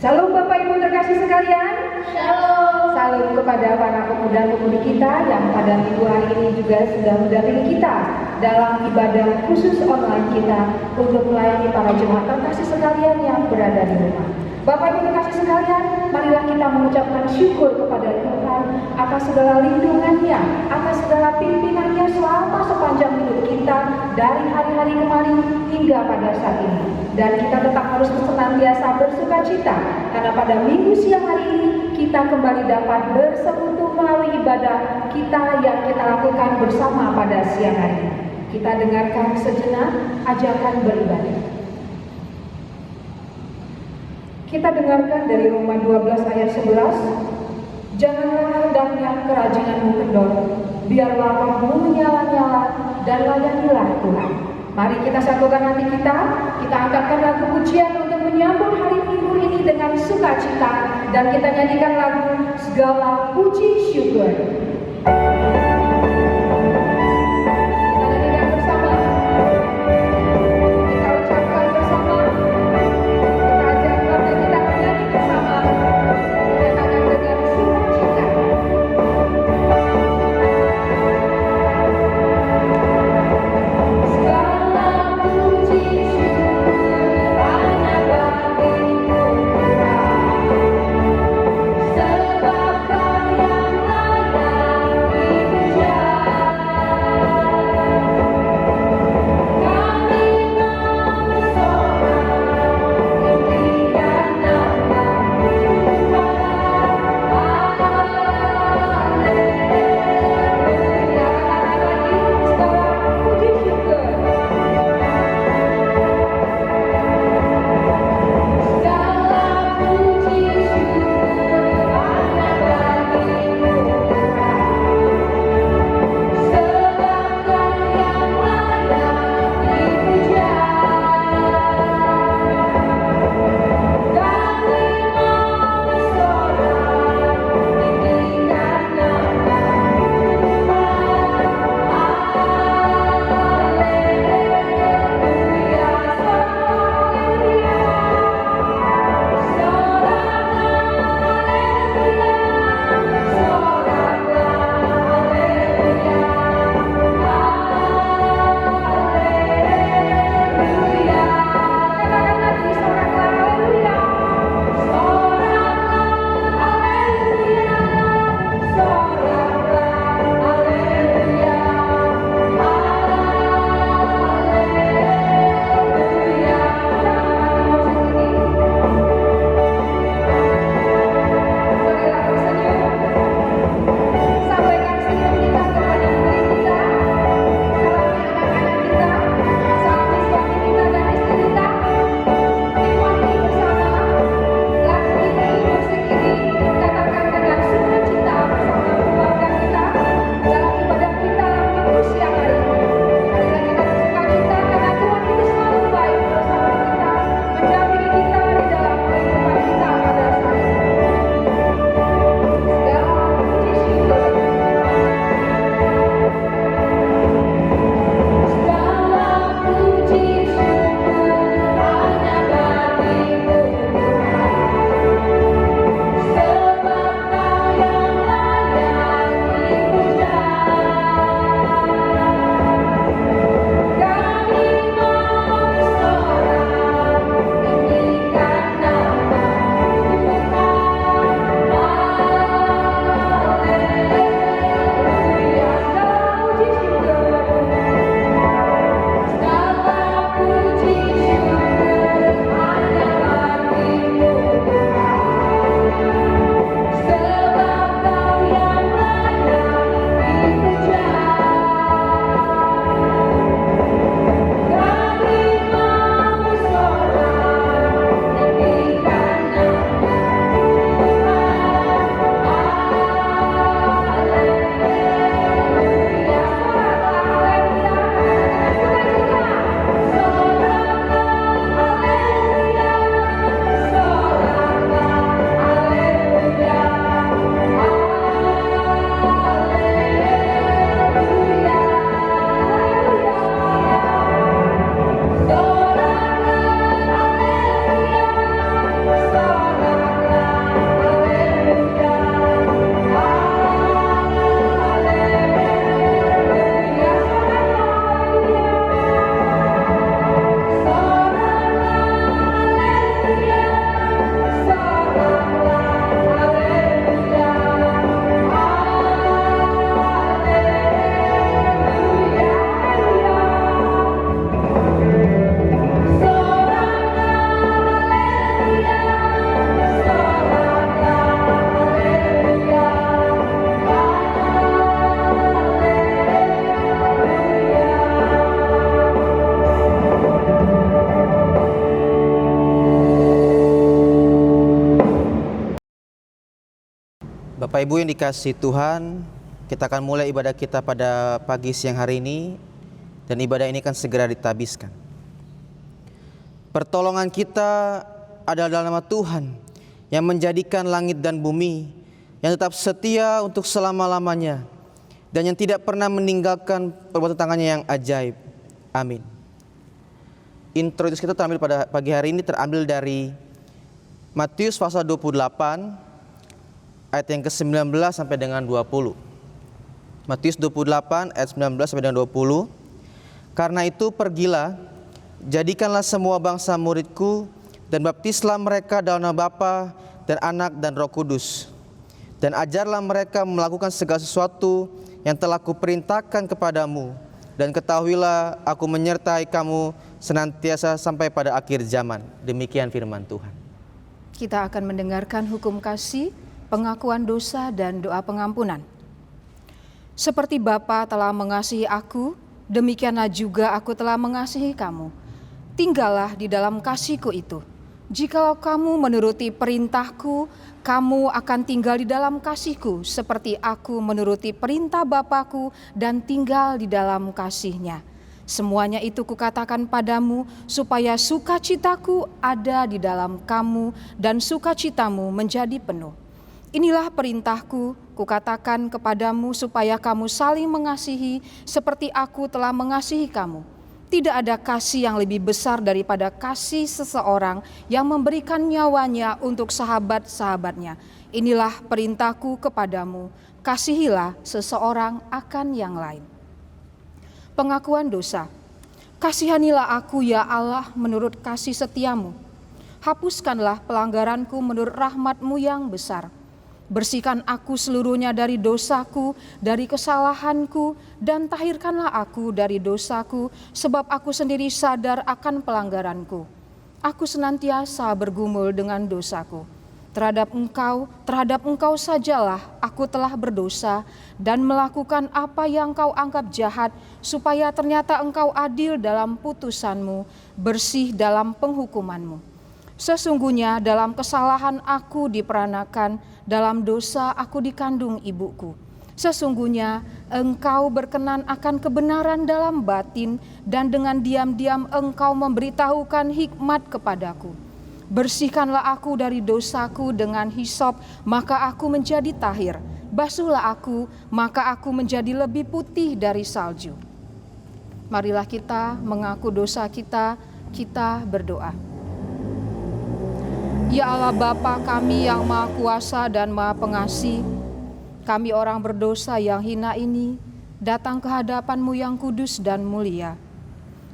Shalom Bapak Ibu terkasih sekalian. Shalom. Salam kepada para pemuda-pemudi kita yang pada minggu hari ini juga sudah mendampingi kita dalam ibadah khusus online kita untuk melayani para jemaat terkasih sekalian yang berada di rumah. Bapak Ibu terkasih sekalian, marilah kita mengucapkan syukur kepada Tuhan atas segala lindungannya, atas segala pimpinannya selama sepanjang hidup kita dari hari-hari kemarin hingga pada saat ini. Dan kita tetap harus senantiasa bersuka cita karena pada minggu siang hari ini kita kembali dapat bersekutu melalui ibadah kita yang kita lakukan bersama pada siang hari ini. Kita dengarkan sejenak ajakan beribadah. Kita dengarkan dari Roma 12 ayat 11. Janganlah hendaknya kerajinanmu kendor, biarlah rohmu menyala-nyala dan layanilah Tuhan. Mari kita satukan hati kita angkatkan lagu pujian untuk menyambut hari Minggu ini dengan sukacita, dan kita nyanyikan lagu Segala Puji Syukur. Sebab Kau yang layak Bapak Ibu yang dikasihi Tuhan, kita akan mulai ibadah kita pada pagi siang hari ini, dan ibadah ini akan segera ditabiskan. Pertolongan kita adalah dalam nama Tuhan yang menjadikan langit dan bumi, yang tetap setia untuk selama-lamanya, dan yang tidak pernah meninggalkan perbuatan tangannya yang ajaib. Amin. Introduksi kita terambil pada pagi hari ini terambil dari Matius pasal 28 ayat yang ke-19 sampai dengan 20. Matius 28 ayat 19 sampai dengan 20. Karena itu pergilah, jadikanlah semua bangsa muridku, dan baptislah mereka dalam nama Bapa dan Anak dan Roh Kudus. Dan ajarlah mereka melakukan segala sesuatu yang telah kuperintahkan kepadamu. Dan ketahuilah aku menyertai kamu senantiasa sampai pada akhir zaman. Demikian firman Tuhan. Kita akan mendengarkan hukum kasih, pengakuan dosa, dan doa pengampunan. Seperti Bapa telah mengasihi aku, demikianlah juga aku telah mengasihi kamu. Tinggallah di dalam kasih-Ku itu. Jikalau kamu menuruti perintah-Ku, kamu akan tinggal di dalam kasih-Ku, seperti aku menuruti perintah Bapa-Ku dan tinggal di dalam kasih-Nya. Semuanya itu kukatakan padamu, supaya sukacitaku ada di dalam kamu dan sukacitamu menjadi penuh. Inilah perintahku, kukatakan kepadamu supaya kamu saling mengasihi seperti aku telah mengasihi kamu. Tidak ada kasih yang lebih besar daripada kasih seseorang yang memberikan nyawanya untuk sahabat-sahabatnya. Inilah perintahku kepadamu, kasihilah seseorang akan yang lain. Pengakuan dosa. Kasihanilah aku ya Allah menurut kasih setiamu. Hapuskanlah pelanggaranku menurut rahmat-Mu yang besar. Bersihkan aku seluruhnya dari dosaku, dari kesalahanku, dan tahirkanlah aku dari dosaku, sebab aku sendiri sadar akan pelanggaranku. Aku senantiasa bergumul dengan dosaku. Terhadap engkau sajalah aku telah berdosa dan melakukan apa yang kau anggap jahat, supaya ternyata engkau adil dalam putusanmu, bersih dalam penghukumanmu. Sesungguhnya dalam kesalahan aku diperanakan, dalam dosa aku dikandung ibuku. Sesungguhnya engkau berkenan akan kebenaran dalam batin, dan dengan diam-diam engkau memberitahukan hikmat kepadaku. Bersihkanlah aku dari dosaku dengan hisop, maka aku menjadi tahir. Basuhlah aku, maka aku menjadi lebih putih dari salju. Marilah kita mengaku dosa kita berdoa. Ya Allah Bapa kami yang Maha Kuasa dan Maha Pengasih, kami orang berdosa yang hina ini datang ke hadapan-Mu yang kudus dan mulia,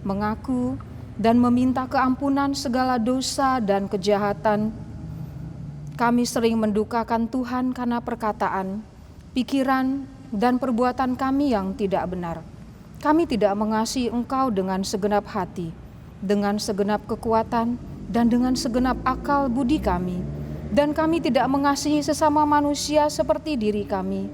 mengaku dan meminta keampunan segala dosa dan kejahatan. Kami sering mendukakan Tuhan karena perkataan, pikiran, dan perbuatan kami yang tidak benar. Kami tidak mengasihi Engkau dengan segenap hati, dengan segenap kekuatan, dan dengan segenap akal budi kami. Dan kami tidak mengasihi sesama manusia seperti diri kami.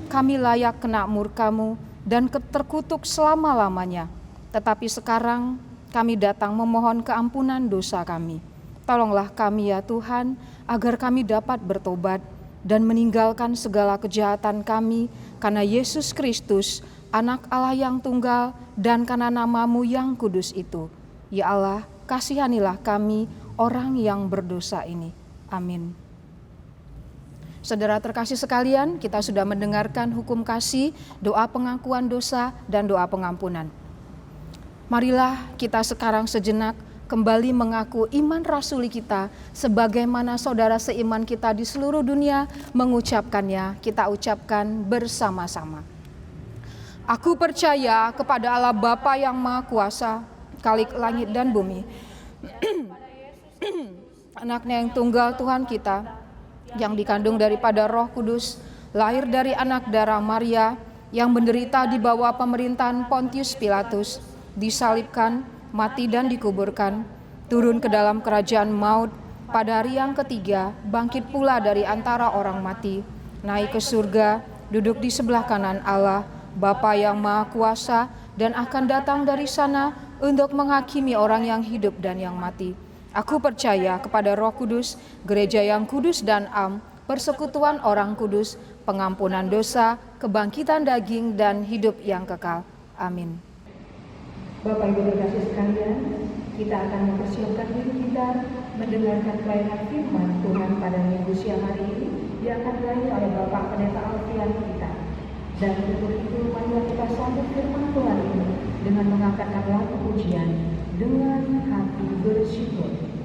Kami layak kena murka-Mu dan terkutuk selama-lamanya. Tetapi sekarang kami datang memohon keampunan dosa kami. Tolonglah kami ya Tuhan, agar kami dapat bertobat dan meninggalkan segala kejahatan kami, karena Yesus Kristus, Anak Allah yang tunggal, dan karena nama-Mu yang kudus itu. Ya Allah, kasihanilah kami, orang yang berdosa ini. Amin. Saudara terkasih sekalian, kita sudah mendengarkan hukum kasih, doa pengakuan dosa, dan doa pengampunan. Marilah kita sekarang sejenak kembali mengaku iman rasuli kita sebagaimana saudara seiman kita di seluruh dunia mengucapkannya. Kita ucapkan bersama-sama. Aku percaya kepada Allah Bapa yang Maha Kuasa, Khalik langit dan bumi, Anaknya yang tunggal Tuhan kita, yang dikandung daripada Roh Kudus, lahir dari anak darah Maria, yang menderita di bawah pemerintahan Pontius Pilatus, disalibkan, mati dan dikuburkan, turun ke dalam kerajaan maut, pada hari yang ketiga bangkit pula dari antara orang mati, naik ke surga, duduk di sebelah kanan Allah, Bapa yang Maha Kuasa, dan akan datang dari sana untuk menghakimi orang yang hidup dan yang mati. Aku percaya kepada Roh Kudus, gereja yang kudus dan am, persekutuan orang kudus, pengampunan dosa, kebangkitan daging, dan hidup yang kekal. Amin. Bapak Ibu terkasih sekalian, kita akan mempersiapkan diri kita mendengarkan pelayanan firman Tuhan pada minggu siang hari ini yang akan dilayani oleh Bapak Pendeta Alfian kita. Dan untuk itu, marilah kita sambut firman Tuhan ini dengan mengangkatkan lagu pujian dengan hati bersyukur.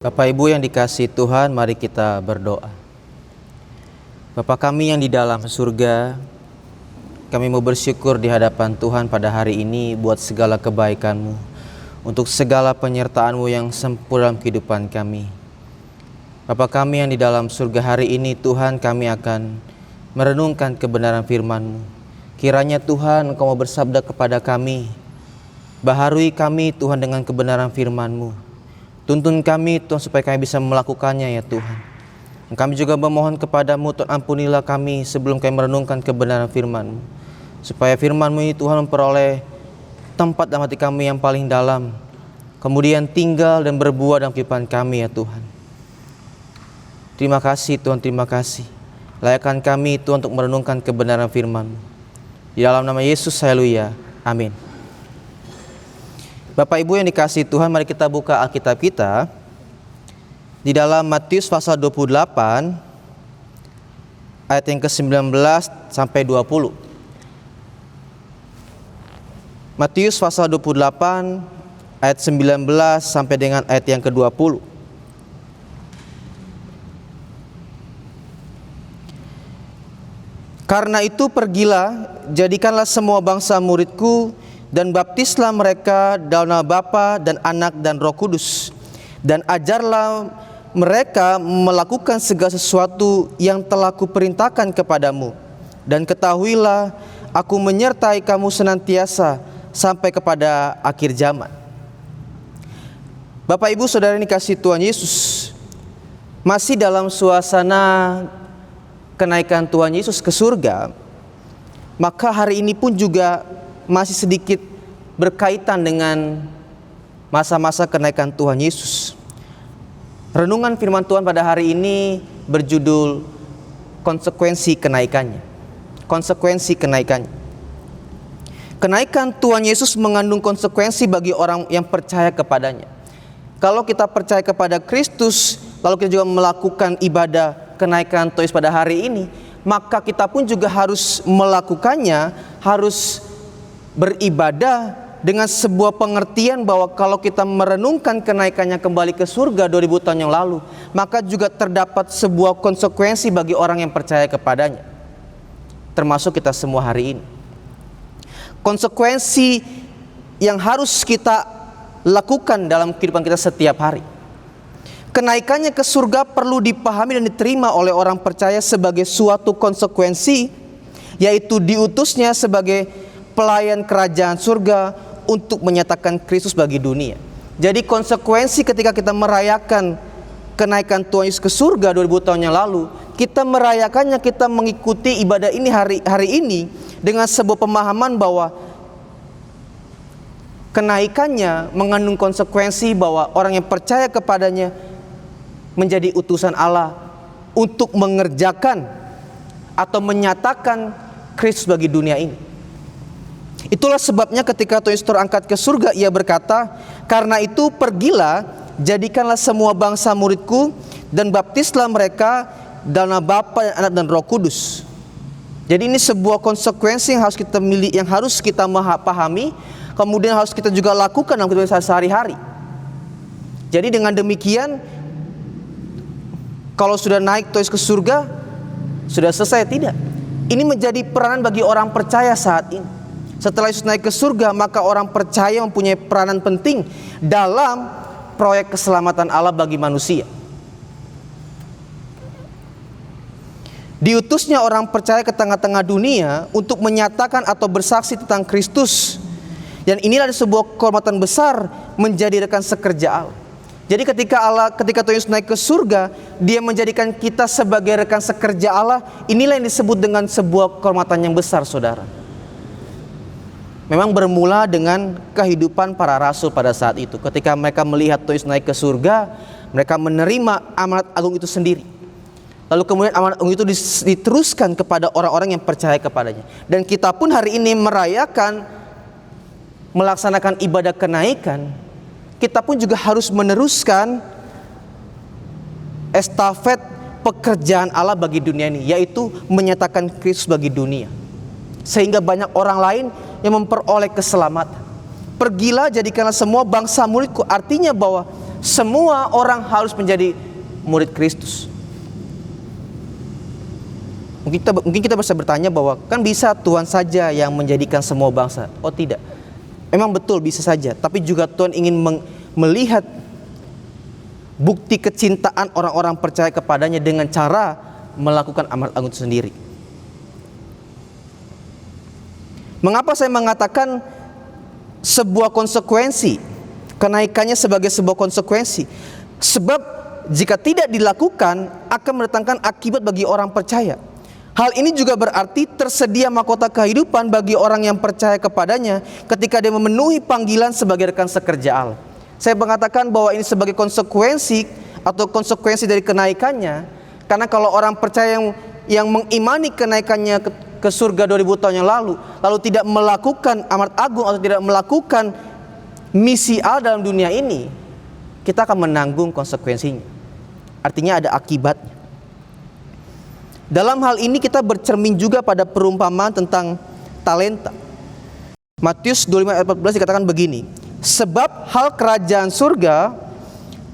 Bapak Ibu yang dikasihi Tuhan, mari kita berdoa. Bapa kami yang di dalam surga, kami mau bersyukur di hadapan Tuhan pada hari ini buat segala kebaikan-Mu, untuk segala penyertaan-Mu yang sempurna dalam kehidupan kami. Bapa kami yang di dalam surga, hari ini Tuhan kami akan merenungkan kebenaran firman-Mu. Kiranya Tuhan Engkau mau bersabda kepada kami, baharui kami Tuhan dengan kebenaran firman-Mu. Tuntun kami Tuhan supaya kami bisa melakukannya ya Tuhan. Kami juga memohon kepadamu Tuhan, ampunilah kami sebelum kami merenungkan kebenaran firman-Mu, supaya firman-Mu ini Tuhan memperoleh tempat dalam hati kami yang paling dalam, kemudian tinggal dan berbuah dalam kehidupan kami ya Tuhan. Terima kasih Tuhan, terima kasih. Layakkan kami Tuhan untuk merenungkan kebenaran firman-Mu. Di dalam nama Yesus, haleluya, amin. Bapak Ibu yang dikasihi Tuhan, mari kita buka Alkitab kita di dalam Matius pasal 28 ayat yang ke-19 sampai 20. Matius pasal 28 ayat 19 sampai dengan ayat yang ke-20. Karena itu pergilah, jadikanlah semua bangsa muridku, dan baptislah mereka dalam nama Bapa dan Anak dan Roh Kudus, dan ajarlah mereka melakukan segala sesuatu yang telah kuperintahkan kepadamu. Dan ketahuilah, aku menyertai kamu senantiasa sampai kepada akhir zaman. Bapak Ibu Saudara yang dikasihi Tuhan Yesus, masih dalam suasana kenaikan Tuhan Yesus ke surga, maka hari ini pun juga masih sedikit berkaitan dengan masa-masa kenaikan Tuhan Yesus. Renungan firman Tuhan pada hari ini berjudul konsekuensi kenaikannya. Konsekuensi kenaikannya. Kenaikan Tuhan Yesus mengandung konsekuensi bagi orang yang percaya kepadanya. Kalau kita percaya kepada Kristus, lalu kita juga melakukan ibadah kenaikan Tuhan Yesus pada hari ini, maka kita pun juga harus melakukannya, harus beribadah dengan sebuah pengertian bahwa kalau kita merenungkan kenaikannya kembali ke surga 2000 tahun yang lalu, maka juga terdapat sebuah konsekuensi bagi orang yang percaya kepadanya, termasuk kita semua hari ini. Konsekuensi yang harus kita lakukan dalam kehidupan kita setiap hari. Kenaikannya ke surga perlu dipahami dan diterima oleh orang percaya sebagai suatu konsekuensi, yaitu diutusnya sebagai pelayan kerajaan surga untuk menyatakan Kristus bagi dunia. Jadi konsekuensi ketika kita merayakan kenaikan Tuhan Yesus ke surga 2000 tahun yang lalu, kita merayakannya, kita mengikuti ibadah ini hari ini dengan sebuah pemahaman bahwa kenaikannya mengandung konsekuensi bahwa orang yang percaya kepadanya menjadi utusan Allah untuk mengerjakan atau menyatakan Kristus bagi dunia ini. Itulah sebabnya ketika Tuhan Yesus terangkat ke surga, ia berkata, karena itu pergilah, jadikanlah semua bangsa muridku, dan baptislah mereka dalam nama Bapa dan Anak dan Roh Kudus. Jadi ini sebuah konsekuensi yang harus kita miliki, yang harus kita pahami, kemudian harus kita juga lakukan dalam kehidupan sehari-hari. Jadi dengan demikian, kalau sudah naik Tuhan Yesus ke surga, sudah selesai? Tidak. Ini menjadi peranan bagi orang percaya saat ini. Setelah Yesus naik ke surga, maka orang percaya mempunyai peranan penting dalam proyek keselamatan Allah bagi manusia. Diutusnya orang percaya ke tengah-tengah dunia untuk menyatakan atau bersaksi tentang Kristus. Dan inilah sebuah kehormatan besar menjadi rekan sekerja Allah. Jadi ketika Tuhan Yesus naik ke surga, Dia menjadikan kita sebagai rekan sekerja Allah. Inilah yang disebut dengan sebuah kehormatan yang besar, saudara. Memang bermula dengan kehidupan para rasul pada saat itu. Ketika mereka melihat Tuhan Yesus naik ke surga, mereka menerima amanat agung itu sendiri. Lalu kemudian amanat agung itu diteruskan kepada orang-orang yang percaya kepadanya. Dan kita pun hari ini merayakan, melaksanakan ibadah kenaikan, kita pun juga harus meneruskan estafet pekerjaan Allah bagi dunia ini, yaitu menyatakan Kristus bagi dunia, sehingga banyak orang lain yang memperoleh keselamatan. Pergilah, jadikanlah semua bangsa muridku, artinya bahwa semua orang harus menjadi murid Kristus. Mungkin kita bisa bertanya bahwa kan bisa Tuhan saja yang menjadikan semua bangsa. Oh tidak. Memang betul bisa saja, tapi juga Tuhan ingin melihat bukti kecintaan orang-orang percaya kepadanya dengan cara melakukan amanat agung itu sendiri. Mengapa saya mengatakan sebuah konsekuensi, kenaikannya sebagai sebuah konsekuensi? Sebab jika tidak dilakukan akan mendatangkan akibat bagi orang percaya. Hal ini juga berarti tersedia mahkota kehidupan bagi orang yang percaya kepadanya ketika dia memenuhi panggilan sebagai rekan sekerja Allah. Saya mengatakan bahwa ini sebagai konsekuensi atau konsekuensi dari kenaikannya, karena kalau orang percaya yang mengimani kenaikannya ke surga 2000 tahun yang lalu tidak melakukan amanat agung atau tidak melakukan misi Allah dalam dunia ini, kita akan menanggung konsekuensinya. Artinya ada akibatnya. Dalam hal ini kita bercermin juga pada perumpamaan tentang talenta. Matius 25 ayat 14 dikatakan begini, sebab hal kerajaan surga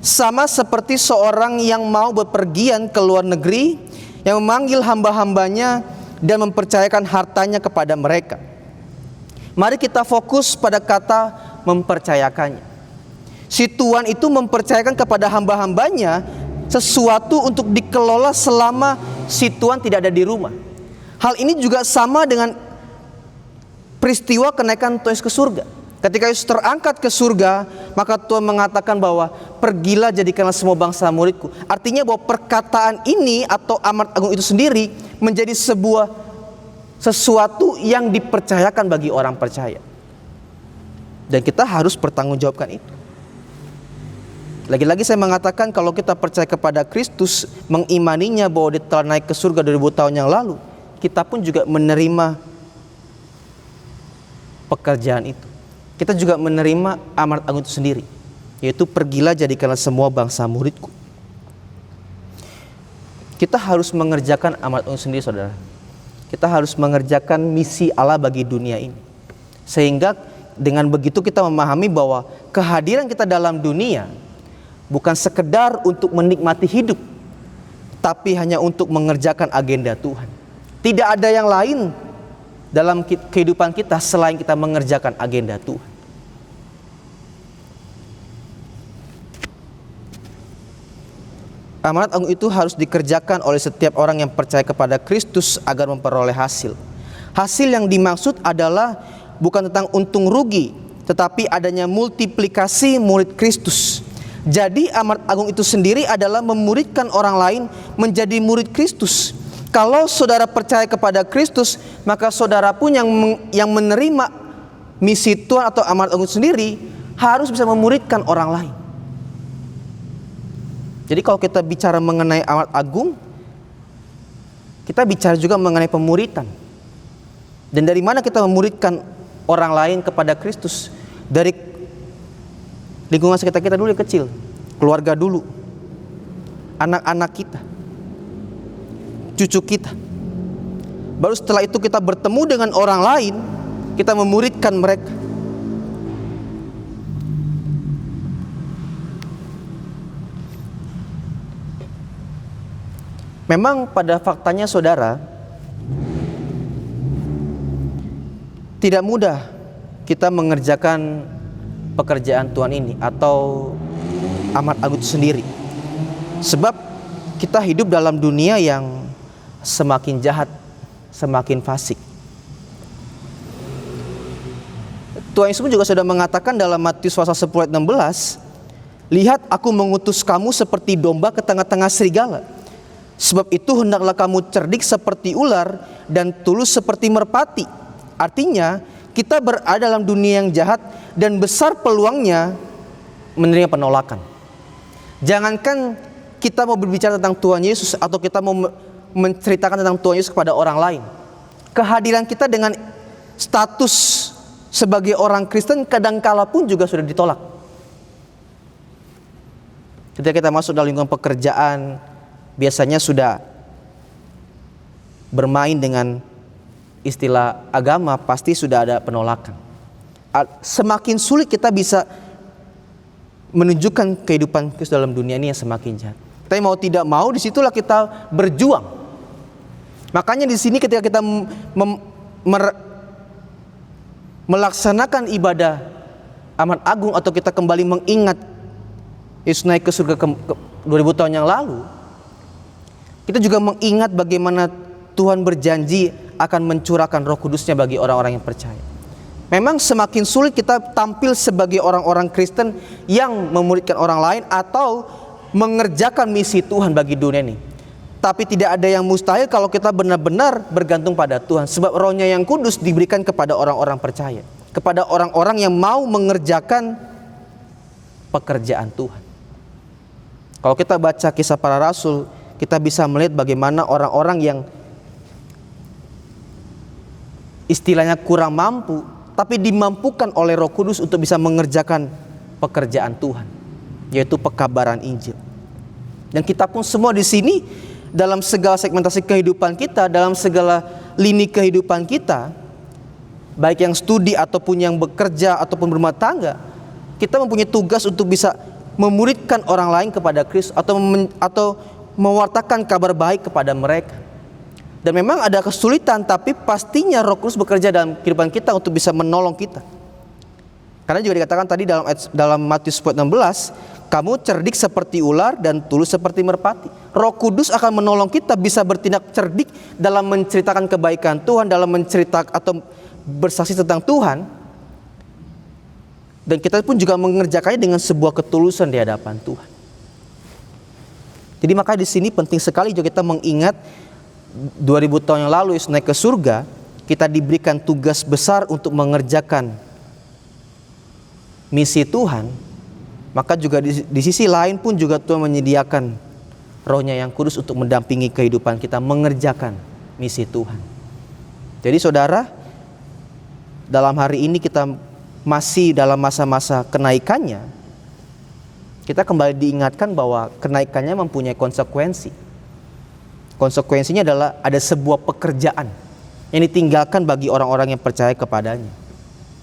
sama seperti seorang yang mau bepergian ke luar negeri, yang memanggil hamba-hambanya dan mempercayakan hartanya kepada mereka. Mari kita fokus pada kata mempercayakannya. Si Tuhan itu mempercayakan kepada hamba-hambanya sesuatu untuk dikelola selama si Tuhan tidak ada di rumah. Hal ini juga sama dengan peristiwa kenaikan Tuhan Yesus ke surga. Ketika Yesus terangkat ke surga, maka Tuhan mengatakan bahwa pergilah jadikanlah semua bangsa muridku. Artinya bahwa perkataan ini atau amanat agung itu sendiri menjadi sesuatu yang dipercayakan bagi orang percaya. Dan kita harus bertanggungjawabkan itu. Lagi-lagi saya mengatakan kalau kita percaya kepada Kristus, mengimaninya bahwa dia telah naik ke surga 2000 tahun yang lalu, kita pun juga menerima pekerjaan itu. Kita juga menerima amanat agung itu sendiri, yaitu pergilah jadikanlah semua bangsa muridku. Kita harus mengerjakan amanat agung sendiri, saudara. Kita harus mengerjakan misi Allah bagi dunia ini. Sehingga dengan begitu kita memahami bahwa kehadiran kita dalam dunia bukan sekedar untuk menikmati hidup, tapi hanya untuk mengerjakan agenda Tuhan. Tidak ada yang lain dalam kehidupan kita selain kita mengerjakan agenda Tuhan. Amanat agung itu harus dikerjakan oleh setiap orang yang percaya kepada Kristus agar memperoleh hasil. Hasil yang dimaksud adalah bukan tentang untung rugi, tetapi adanya multiplikasi murid Kristus. Jadi amanat agung itu sendiri adalah memuridkan orang lain menjadi murid Kristus. Kalau saudara percaya kepada Kristus, maka saudara pun yang menerima misi Tuhan atau amanat agung sendiri harus bisa memuridkan orang lain. Jadi kalau kita bicara mengenai amanat agung, kita bicara juga mengenai pemuridan. Dan dari mana kita memuridkan orang lain kepada Kristus? Dari lingkungan sekitar kita dulu yang kecil, keluarga dulu, anak-anak kita, cucu kita. Baru setelah itu kita bertemu dengan orang lain, kita memuridkan mereka. Memang pada faktanya saudara, tidak mudah kita mengerjakan pekerjaan Tuhan ini atau amanat agung itu sendiri. Sebab kita hidup dalam dunia yang semakin jahat, semakin fasik. Tuhan Yesus juga sudah mengatakan dalam Matius pasal 10 ayat 16, lihat aku mengutus kamu seperti domba ke tengah-tengah serigala. Sebab itu hendaklah kamu cerdik seperti ular dan tulus seperti merpati. Artinya kita berada dalam dunia yang jahat dan besar peluangnya menerima penolakan. Jangankan kita mau berbicara tentang Tuhan Yesus atau kita mau menceritakan tentang Tuhan Yesus kepada orang lain. Kehadiran kita dengan status sebagai orang Kristen kadangkala pun juga sudah ditolak. Ketika kita masuk dalam lingkungan pekerjaan, biasanya sudah bermain dengan istilah agama, pasti sudah ada penolakan. Semakin sulit kita bisa menunjukkan kehidupan Kristus dalam dunia ini yang semakin jahat. Tapi mau tidak mau disitulah kita berjuang Makanya di sini ketika kita melaksanakan ibadah amat agung atau kita kembali mengingat Yesus naik ke surga 2000 tahun yang lalu, kita juga mengingat bagaimana Tuhan berjanji akan mencurahkan Roh Kudus-Nya bagi orang-orang yang percaya. Memang semakin sulit kita tampil sebagai orang-orang Kristen yang memuridkan orang lain atau mengerjakan misi Tuhan bagi dunia ini. Tapi tidak ada yang mustahil kalau kita benar-benar bergantung pada Tuhan. Sebab Roh-Nya yang kudus diberikan kepada orang-orang percaya, kepada orang-orang yang mau mengerjakan pekerjaan Tuhan. Kalau kita baca Kisah Para Rasul, kita bisa melihat bagaimana orang-orang yang istilahnya kurang mampu, tapi dimampukan oleh Roh Kudus untuk bisa mengerjakan pekerjaan Tuhan, yaitu pekabaran Injil. Dan kita pun semua di sini, dalam segala segmentasi kehidupan kita, dalam segala lini kehidupan kita, baik yang studi ataupun yang bekerja ataupun berumah tangga, kita mempunyai tugas untuk bisa memuridkan orang lain kepada Kristus atau mewartakan kabar baik kepada mereka. Dan memang ada kesulitan, tapi pastinya Roh Kudus bekerja dalam kehidupan kita untuk bisa menolong kita. Karena juga dikatakan tadi dalam Matius 16, kamu cerdik seperti ular dan tulus seperti merpati. Roh Kudus akan menolong kita bisa bertindak cerdik dalam menceritakan kebaikan Tuhan, dalam menceritakan atau bersaksi tentang Tuhan. Dan kita pun juga mengerjakannya dengan sebuah ketulusan di hadapan Tuhan. Jadi makanya di sini penting sekali juga kita mengingat 2000 tahun yang lalu Yesus naik ke surga, kita diberikan tugas besar untuk mengerjakan misi Tuhan. Maka juga di sisi lain pun juga Tuhan menyediakan Roh-Nya yang kudus untuk mendampingi kehidupan kita mengerjakan misi Tuhan. Jadi saudara, dalam hari ini kita masih dalam masa-masa kenaikannya. Kita kembali diingatkan bahwa kenaikannya mempunyai konsekuensi. Konsekuensinya adalah ada sebuah pekerjaan yang ditinggalkan bagi orang-orang yang percaya kepadanya,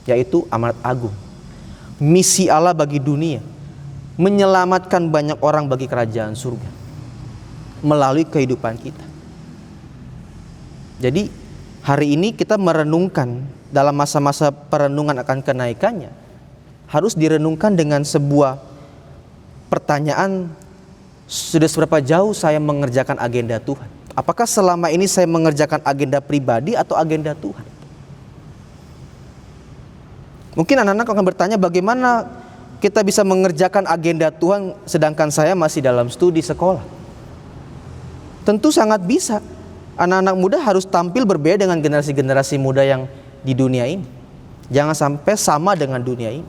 yaitu amanat agung. Misi Allah bagi dunia, menyelamatkan banyak orang bagi kerajaan surga melalui kehidupan kita. Jadi hari ini kita merenungkan dalam masa-masa perenungan akan kenaikannya, harus direnungkan dengan sebuah pertanyaan, sudah seberapa jauh saya mengerjakan agenda Tuhan? Apakah selama ini saya mengerjakan agenda pribadi atau agenda Tuhan? Mungkin anak-anak akan bertanya, bagaimana kita bisa mengerjakan agenda Tuhan sedangkan saya masih dalam studi sekolah? Tentu sangat bisa. Anak-anak muda harus tampil berbeda dengan generasi-generasi muda yang di dunia ini. Jangan sampai sama dengan dunia ini.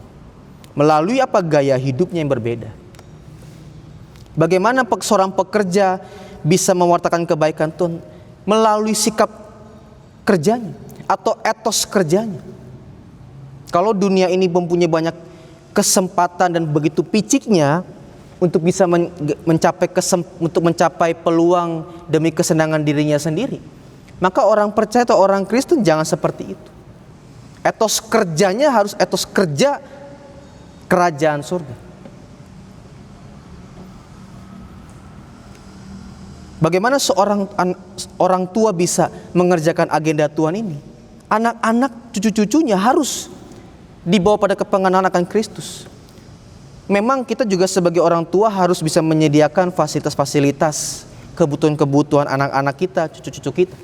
Melalui apa gaya hidupnya yang berbeda. Bagaimana seorang pekerja bisa mewartakan kebaikan Tuhan? Melalui sikap kerjanya atau etos kerjanya. Kalau dunia ini mempunyai banyak kesempatan dan begitu piciknya untuk bisa mencapai peluang demi kesenangan dirinya sendiri, maka orang percaya atau orang Kristen jangan seperti itu. Etos kerjanya harus etos kerja kerajaan surga. Bagaimana orang tua bisa mengerjakan agenda Tuhan ini? Anak-anak, cucu-cucunya harus dibawa pada kepengenalan akan Kristus. Memang kita juga sebagai orang tua harus bisa menyediakan fasilitas-fasilitas, kebutuhan-kebutuhan anak-anak kita, cucu-cucu kita.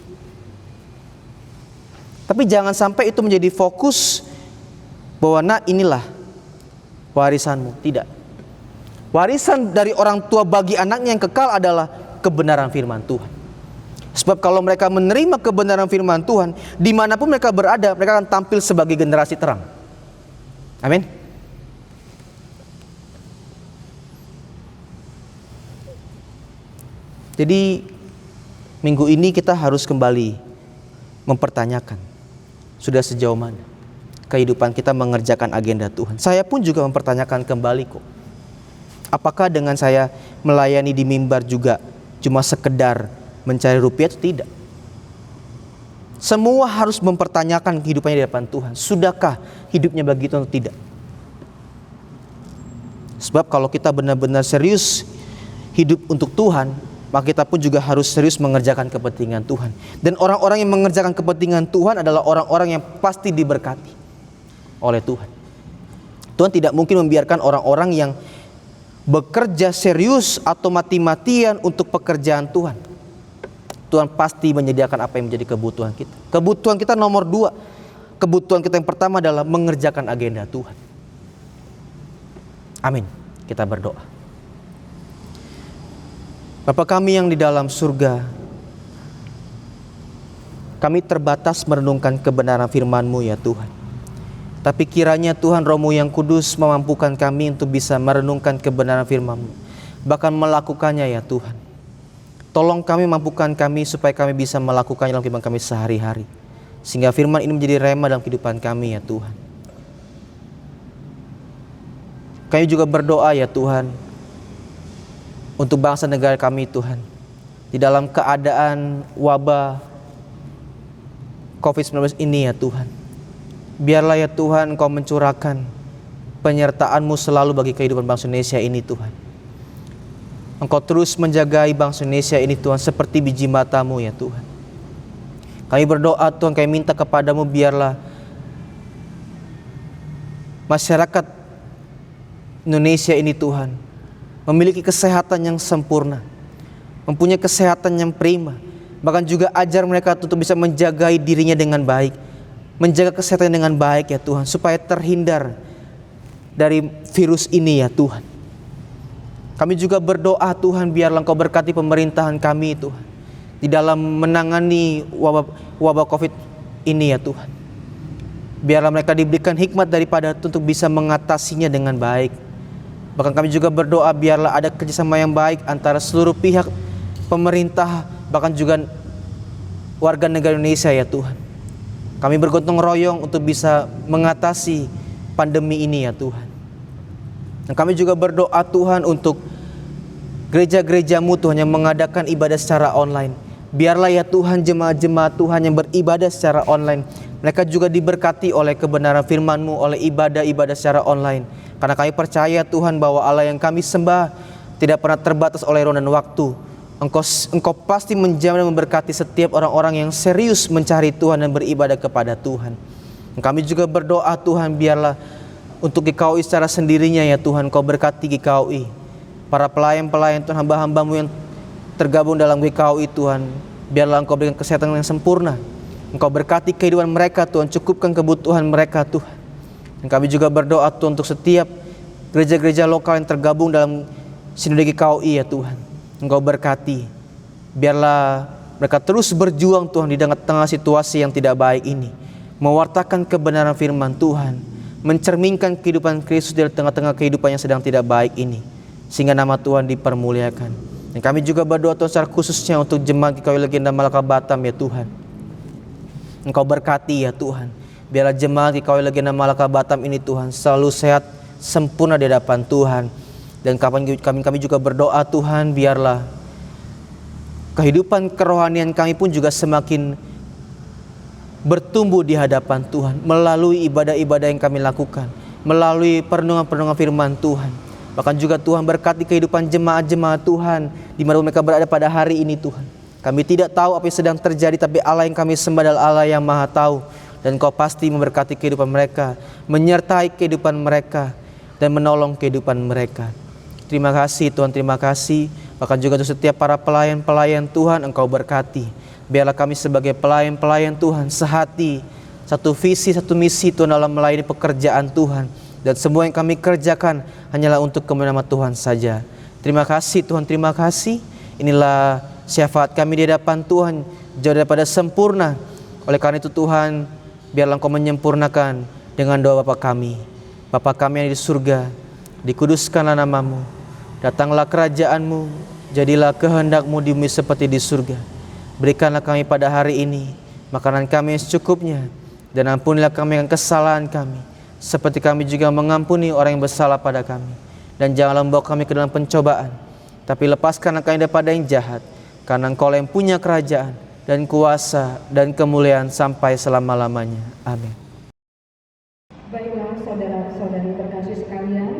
Tapi jangan sampai itu menjadi fokus bahwa inilah warisanmu. Tidak. Warisan dari orang tua bagi anaknya yang kekal adalah kebenaran firman Tuhan. Sebab kalau mereka menerima kebenaran firman Tuhan, dimanapun mereka berada, mereka akan tampil sebagai generasi terang. Amin. Jadi minggu ini kita harus kembali mempertanyakan, sudah sejauh mana kehidupan kita mengerjakan agenda Tuhan. Saya pun juga mempertanyakan kembali kok. Apakah dengan saya melayani di mimbar juga cuma sekedar mencari rupiah atau tidak? Semua harus mempertanyakan kehidupannya di hadapan Tuhan. Sudahkah hidupnya begitu atau tidak? Sebab kalau kita benar-benar serius hidup untuk Tuhan, maka kita pun juga harus serius mengerjakan kepentingan Tuhan. Dan orang-orang yang mengerjakan kepentingan Tuhan adalah orang-orang yang pasti diberkati oleh Tuhan. Tuhan tidak mungkin membiarkan orang-orang yang bekerja serius atau mati-matian untuk pekerjaan Tuhan. Tuhan pasti menyediakan apa yang menjadi kebutuhan kita. Kebutuhan kita nomor 2. Kebutuhan kita yang pertama adalah mengerjakan agenda Tuhan. Amin. Kita berdoa. Bapa kami yang di dalam surga, kami terbatas merenungkan kebenaran firman-Mu ya Tuhan. Tapi kiranya Tuhan Roh-Mu yang kudus memampukan kami untuk bisa merenungkan kebenaran firman-Mu, bahkan melakukannya ya Tuhan. Tolong kami, mampukan kami supaya kami bisa melakukannya dalam kehidupan kami sehari-hari, sehingga firman ini menjadi rema dalam kehidupan kami ya Tuhan. Kami juga berdoa ya Tuhan untuk bangsa negara kami Tuhan, di dalam keadaan wabah COVID-19 ini ya Tuhan. Biarlah ya Tuhan Engkau mencurahkan penyertaan-Mu selalu bagi kehidupan bangsa Indonesia ini Tuhan. Engkau terus menjagai bangsa Indonesia ini Tuhan seperti biji mata-Mu ya Tuhan. Kami berdoa Tuhan, kami minta kepadamu biarlah masyarakat Indonesia ini Tuhan memiliki kesehatan yang sempurna, mempunyai kesehatan yang prima, bahkan juga ajar mereka untuk bisa menjaga dirinya dengan baik, menjaga kesehatan dengan baik ya Tuhan, supaya terhindar dari virus ini ya Tuhan. Kami juga berdoa Tuhan, biarlah Engkau berkati pemerintahan kami Tuhan, di dalam menangani wabah COVID ini ya Tuhan. Biarlah mereka diberikan hikmat daripada untuk bisa mengatasinya dengan baik. Bahkan kami juga berdoa biarlah ada kerjasama yang baik antara seluruh pihak, pemerintah, bahkan juga warga negara Indonesia ya Tuhan. Kami bergotong royong untuk bisa mengatasi pandemi ini ya Tuhan. Dan kami juga berdoa Tuhan untuk gereja-gereja-Mu Tuhan yang mengadakan ibadah secara online. Biarlah ya Tuhan jemaat-jemaat Tuhan yang beribadah secara online, mereka juga diberkati oleh kebenaran firman-Mu, oleh ibadah-ibadah secara online. Karena kami percaya Tuhan bahwa Allah yang kami sembah tidak pernah terbatas oleh ruang dan waktu. Engkau pasti menjamin dan memberkati setiap orang-orang yang serius mencari Tuhan dan beribadah kepada Tuhan. Dan kami juga berdoa Tuhan, biarlah untuk GKUI secara sendirinya ya Tuhan, Engkau berkati GKUI, para pelayan-pelayan Tuhan, hamba-hamba-Mu yang tergabung dalam GKUI Tuhan. Biarlah Engkau berikan kesehatan yang sempurna, Engkau berkati kehidupan mereka Tuhan, cukupkan kebutuhan mereka Tuhan. Dan kami juga berdoa Tuhan untuk setiap gereja-gereja lokal yang tergabung dalam sinode GKUI ya Tuhan, Engkau berkati. Biarlah mereka terus berjuang Tuhan di tengah situasi yang tidak baik ini, mewartakan kebenaran firman Tuhan, mencerminkan kehidupan Kristus di tengah-tengah kehidupan yang sedang tidak baik ini, sehingga nama Tuhan dipermuliakan. Dan kami juga berdoa Tuhan secara khususnya untuk jemaat GKUI Legenda Malaka Batam ya Tuhan. Engkau berkati ya Tuhan. Biarlah jemaat GKUI Legenda Malaka Batam ini Tuhan selalu sehat, sempurna di hadapan Tuhan. Dan kami juga berdoa Tuhan, biarlah kehidupan kerohanian kami pun juga semakin bertumbuh di hadapan Tuhan melalui ibadah-ibadah yang kami lakukan, melalui perenungan-perenungan firman Tuhan. Bahkan juga Tuhan berkati kehidupan jemaat-jemaat Tuhan di mana mereka berada pada hari ini Tuhan. Kami tidak tahu apa yang sedang terjadi, tapi Allah yang kami sembah adalah Allah yang Maha Tahu, dan Engkau pasti memberkati kehidupan mereka, menyertai kehidupan mereka, dan menolong kehidupan mereka. Terima kasih Tuhan, terima kasih. Bahkan juga untuk setiap para pelayan-pelayan Tuhan, Engkau berkati. Biarlah kami sebagai pelayan-pelayan Tuhan sehati, satu visi, satu misi Tuhan dalam melayani pekerjaan Tuhan. Dan semua yang kami kerjakan hanyalah untuk kemuliaan nama Tuhan saja. Terima kasih Tuhan, terima kasih. Inilah syafaat kami di hadapan Tuhan, jauh daripada sempurna. Oleh karena itu Tuhan, biarlah Engkau menyempurnakan dengan doa Bapa kami. Bapa kami yang di surga, dikuduskanlah nama-Mu, datanglah kerajaan-Mu, jadilah kehendak-Mu di bumi seperti di surga. Berikanlah kami pada hari ini makanan kami yang secukupnya, dan ampunilah kami akan kesalahan kami, seperti kami juga mengampuni orang yang bersalah pada kami. Dan janganlah membawa kami ke dalam pencobaan, tapi lepaskanlah kami daripada yang jahat, karena Engkau yang punya kerajaan dan kuasa dan kemuliaan sampai selama-lamanya. Amin. Baiklah saudara-saudari terkasih sekalian,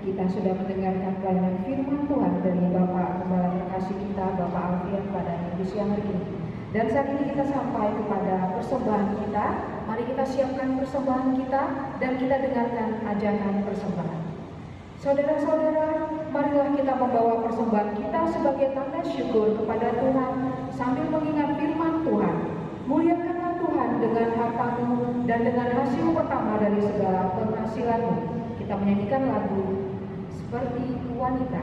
kita sudah mendengar mendengarkan pelayanan firman Tuhan dari Bapak Gembala terkasih kita, Bapak Alfian pada minggu siang hari ini. Dan saat ini kita sampai kepada persembahan kita. Mari kita siapkan persembahan kita dan kita dengarkan ajakan persembahan. Saudara-saudara, marilah kita membawa persembahan kita sebagai tanda syukur kepada Tuhan sambil mengingat firman Tuhan. Muliakanlah Tuhan dengan hartamu dan dengan hasil pertama dari segala penghasilanmu. Kita menyanyikan lagu Seperti Wanita.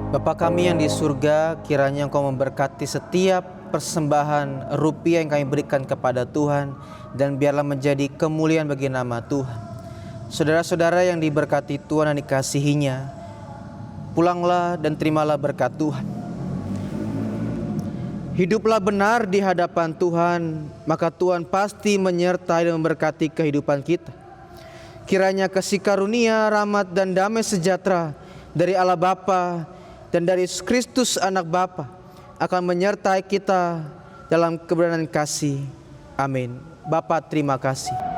Bapa kami yang di surga, kiranya Engkau memberkati setiap persembahan rupiah yang kami berikan kepada Tuhan, dan biarlah menjadi kemuliaan bagi nama Tuhan. Saudara-saudara yang diberkati Tuhan dan dikasihinya, pulanglah dan terimalah berkat Tuhan. Hiduplah benar di hadapan Tuhan, maka Tuhan pasti menyertai dan memberkati kehidupan kita. Kiranya kasih karunia, rahmat dan damai sejahtera dari Allah Bapa dan dari Yesus Kristus anak Bapa akan menyertai kita dalam kebenaran kasih. Amin. Bapa, terima kasih.